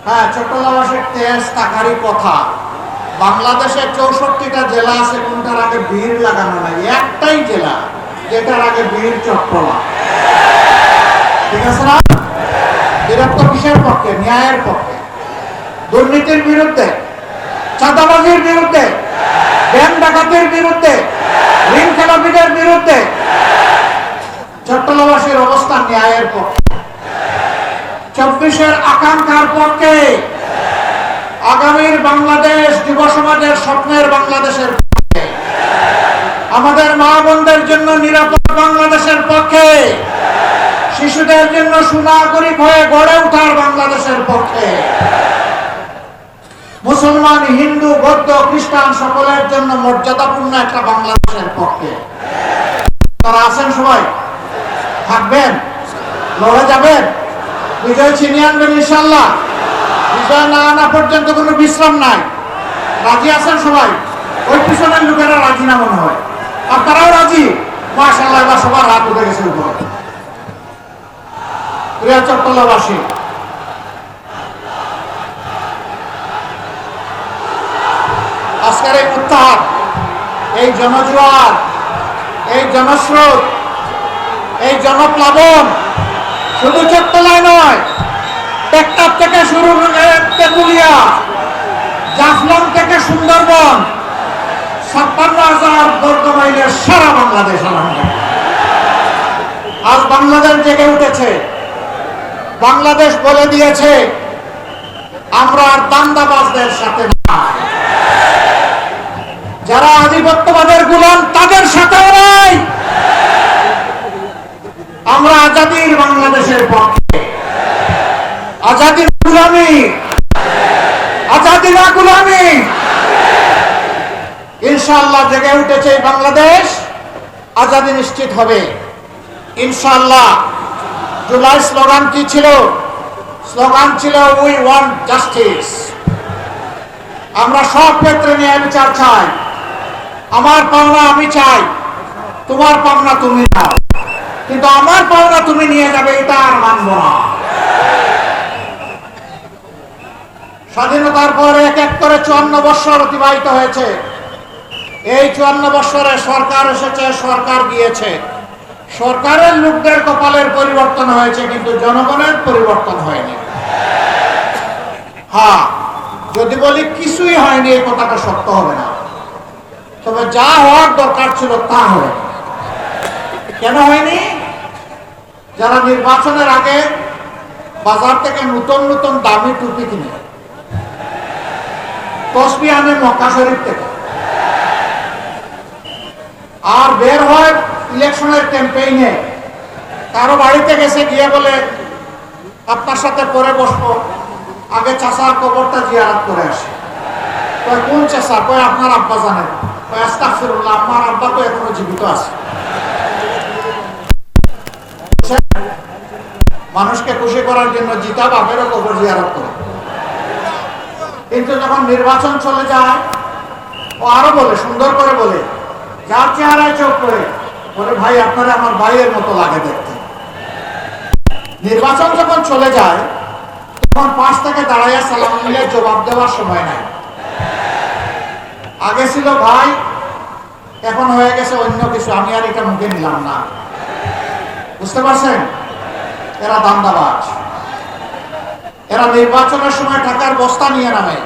হ্যাঁ, চট্টগ্রামের তেজ টাকারই কথা। বাংলাদেশে 64টা জেলা আছে, কোনটার আগে ভিড় লাগানো নাই। একটাই জেলা যেটার আগে ভিড়, চট্টগ্রাম। ঠিক আছে না? বিরক্ত কিসের পক্ষে? ন্যায়ের পক্ষে, দুর্নীতির বিরুদ্ধে, চাঁদাবাজির বিরুদ্ধে, ব্যাংক ডাকাতির বিরুদ্ধে, ঋণ খেলাপিদের বিরুদ্ধে। চট্টগ্রামবাসীর অবস্থান ন্যায়ের পক্ষে, 24-এর আকাঙ্ক্ষার পক্ষে, আগামীর বাংলাদেশ, যুব সমাজের স্বপ্নের বাংলাদেশের পক্ষে, আমাদের মা বোনদের জন্য নিরাপদ বাংলাদেশের পক্ষে, শিশুদের জন্য সুনাগরিক হয়ে গড়ে ওঠার বাংলাদেশের পক্ষে, মুসলমান, হিন্দু, বৌদ্ধ, খ্রিস্টান সকলের জন্য মর্যাদাপূর্ণ একটা বাংলাদেশের পক্ষে। তারা আছেন? সবাই থাকবেন? লড়ে যাবেন? বিজয় ছিনিয়ে আনবেন ইনশাল্লাহ? বিজয় না আনা পর্যন্ত কোনো বিশ্রাম নাই। রাজি আছেন সবাই? ওই পিছনের লোকেরা রাজি না মনে হয়। আপনারাও রাজি? মাশাআল্লাহ, এবার সবার হাত উঠে গেছে উপরে। প্রিয় চট্টগ্রামবাসী, আজকের এই উত্তাপ, এই জনজোয়ার, এই জনস্রোত, এই জনপ্লাবন শুধু চট্টগ্রামে নয়, টেকনাফ থেকে শুরু করে তেঁতুলিয়া, জাফলং থেকে সুন্দরবন, 56,000 বর্গ মাইলের সারা বাংলাদেশ। আজ বাংলাদেশ জেগে উঠেছে। বাংলাদেশ বলে দিয়েছে, আমরা আর দান্দাবাজদের সাথে নাই, যারা আধিপত্যবাদের গোলাম তাদের সাথেও নাই। আমরা আজাদির বাংলাদেশের পক্ষে। আজাদি না গোলামি, আজাদি না গোলামি। ইনশাআল্লাহ জেগে উঠেছে এই বাংলাদেশ, আজাদি নিশ্চিত হবে ইনশাআল্লাহ। জুলাই স্লোগান কি ছিল? স্লোগান ছিল উই ওয়ান্ট জাস্টিস। আমরা সব ক্ষেত্রে ন্যায় বিচার চাই। আমার পাওনা আমি চাই, তোমার পাওনা তুমি নাও, কিন্তু আমার পাওনা তুমি নিয়ে যাবে এটা আর মানব না। স্বাধীনতার পর এক এক করে 54 বছর অতিবাহিত হয়েছে। এই 54 বছরে সরকার এসেছে, সরকার গিয়েছে, সরকারের লোকদের কপালের পরিবর্তন হয়েছে, কিন্তু জনগণের পরিবর্তন হয়নি। হ্যাঁ, যদি বলি কিছুই হয়নি, এই কথাটা সত্য হবে না। তবে যা হওয়ার দরকার ছিল তা হয়নি। কেন হয়নি? যারা নির্বাচনের আগে বাজার থেকে নতুন নতুন দামি টুপি কিনে, তসবি আনে মক্কা শরীফ থেকে, আর বের হয় ইলেকশনের ক্যাম্পেইনে, কারো বাড়িতে গেছে, গিয়ে বলে আপনার সাথে পরে বসবো, আগে চাচার কবরটা জিয়ারত করে আসে। কোন চাচা? আপনার আব্বা জানেন। আস্তাগফিরুল্লাহ, আমার আব্বা তো এখনো জীবিত আছে। মানুষকে খুশি করার জন্য জিতা বাপেরও কবর জিয়ারত করে। কিন্তু যখন নির্বাচন চলে যায়, ও আরো বলে, সুন্দর করে বলে, যার চেহারায় চোখ করে বলে, ভাই আপনারা আমার ভাইয়ের মতো লাগে দেখতে। নির্বাচন যখন চলে যায়, তখন পাশ থেকে দাঁড়াইয়া সালাম মিলে জবাব দেওয়ার সময় নাই। আগে ছিল ভাই, এখন হয়ে গেছে অন্য কিছু, আমি আর এটা মুখে নিলাম না। বুঝতে পারছেন? এরা দান্দাবাজ। এরা নির্বাচনের সময় টাকার বস্তা নিয়ে নামে।